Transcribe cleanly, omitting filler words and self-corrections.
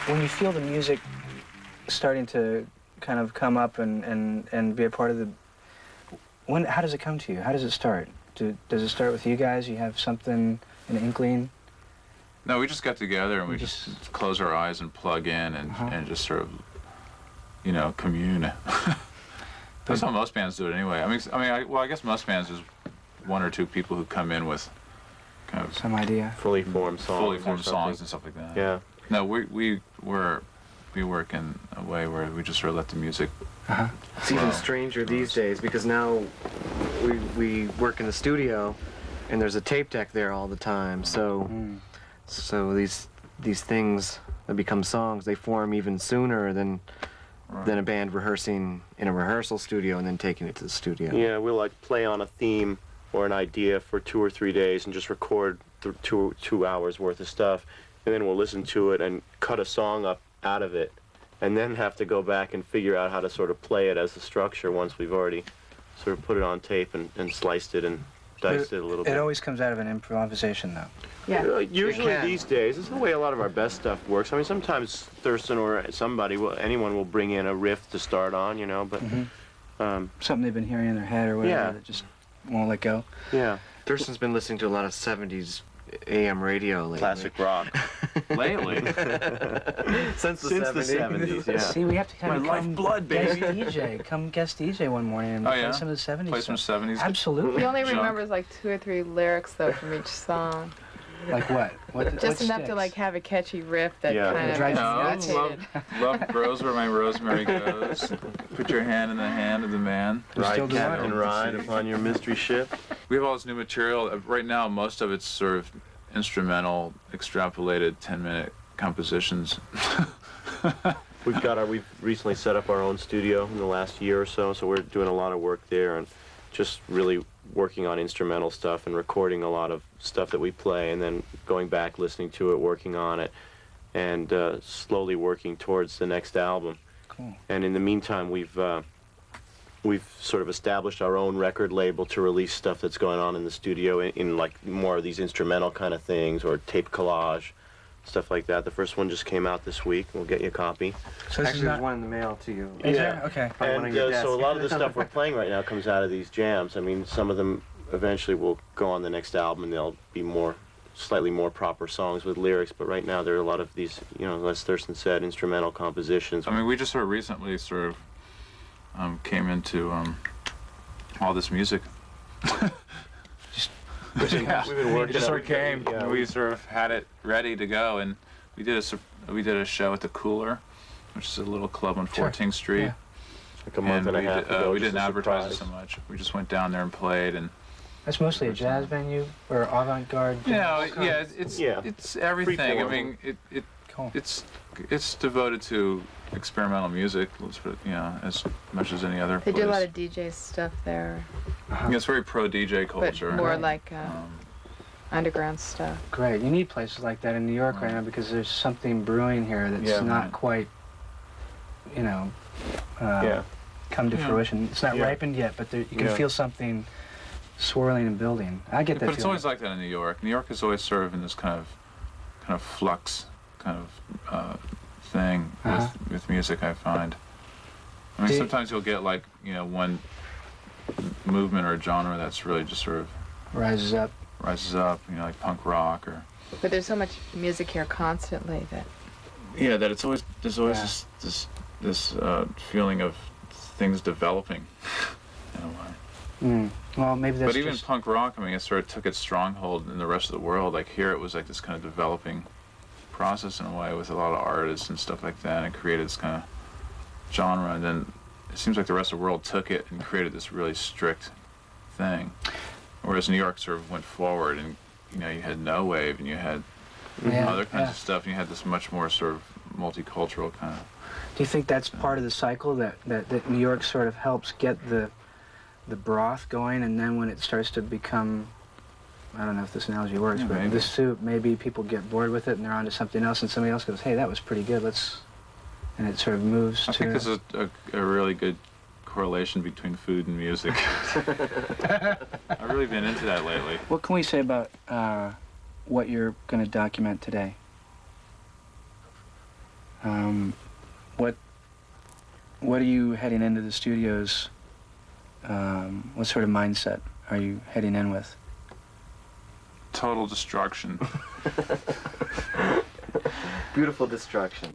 When you feel the music starting to kind of come up and be a part of the... How does it come to you? How does it start? Does it start with you guys? You have something, an inkling? No, we just got together and we just close our eyes and plug in and just sort of, you know, commune. That's how most bands do it anyway. I guess most bands is one or two people who come in with kind of some idea, fully formed songs and stuff like that. Yeah. No, we work in a way where we just sort of let the music. It's even stranger these days because now we work in the studio, and there's a tape deck there all the time. So so these things that become songs, they form even sooner than a band rehearsing in a rehearsal studio and then taking it to the studio. Yeah, we'll like play on a theme or an idea for 2 or 3 days and just record 2 hours worth of stuff, and then we'll listen to it and cut a song up out of it, and then have to go back and figure out how to sort of play it as a structure once we've already sort of put it on tape and sliced it and diced it a little bit. It always comes out of an improvisation, though. Yeah. Usually these days, it's the way a lot of our best stuff works. I mean, sometimes Thurston or anyone will bring in a riff to start on, you know, but... something they've been hearing in their head or whatever that just won't let go. Yeah. Thurston's been listening to a lot of 70s AM radio lately. Classic rock. Lately? Since the 70s, yeah. See, we have to kind of lifeblood, baby. Come guest DJ one morning and play some of the 70s. Play some 70s. Absolutely. He only remembers like 2 or 3 lyrics though from each song. Like what? Just enough to like have a catchy riff that kind of drives you nuts. Love grows where my rosemary goes. Put your hand in the hand of the man. Ride, Captain, ride upon your mystery ship. We have all this new material. Right now, most of it's sort of instrumental, extrapolated 10-minute compositions. We've recently set up our own studio in the last year or so we're doing a lot of work there and just really working on instrumental stuff and recording a lot of stuff that we play and then going back, listening to it, working on it, and slowly working towards the next album. Cool. And in the meantime, we've sort of established our own record label to release stuff that's going on in the studio in like more of these instrumental kind of things or tape collage, stuff like that. The first one just came out this week. We'll get you a copy. So actually, there's one in the mail to you. Is there? Okay. And so a lot of the stuff we're playing right now comes out of these jams. I mean, some of them eventually will go on the next album and they'll be slightly more proper songs with lyrics, but right now there are a lot of these, you know, as Thurston said, instrumental compositions. I mean, we just sort of recently came into all this music. We've been working. Just sort of came. Yeah. We sort of had it ready to go, and we did a show at the Cooler, which is a little club on 14th Street. Yeah. Like a month and a half ago. We didn't advertise it so much. We just went down there and played, and that's mostly a jazz venue or avant-garde. It's everything. I mean, it's devoted to experimental music, as much as any other place. They do a lot of DJ stuff there. It's very pro DJ culture. But more like underground stuff. Great. You need places like that in New York right now because there's something brewing here that's not quite, come to fruition. It's not ripened yet, but you can feel something swirling and building. I get that. But it's always like that in New York. New York is always sort of in this kind of flux kind of thing with music, I find. I mean, sometimes you'll get like, one movement or genre that's really just sort of rises up, like punk rock or... But there's so much music here constantly that... Yeah, that there's always this feeling of things developing in a way. Well, maybe that's But even punk rock, I mean, it sort of took its stronghold in the rest of the world. Like here, it was like this kind of developing process in a way with a lot of artists and stuff like that, and created this kind of genre. And then it seems like the rest of the world took it and created this really strict thing. Whereas New York sort of went forward, and you had no wave, and you had other kinds of stuff, and you had this much more sort of multicultural kind of. Do you think that's part of the cycle that New York sort of helps get the broth going, and then when it starts to become, I don't know if this analogy works, but the soup, maybe people get bored with it and they're on to something else, and somebody else goes, hey, that was pretty good, and it sort of moves I think this is a really good correlation between food and music. I've really been into that lately. What can we say about what you're going to document today? What are you heading into the studios? What sort of mindset are you heading in with? Total destruction. Beautiful destruction.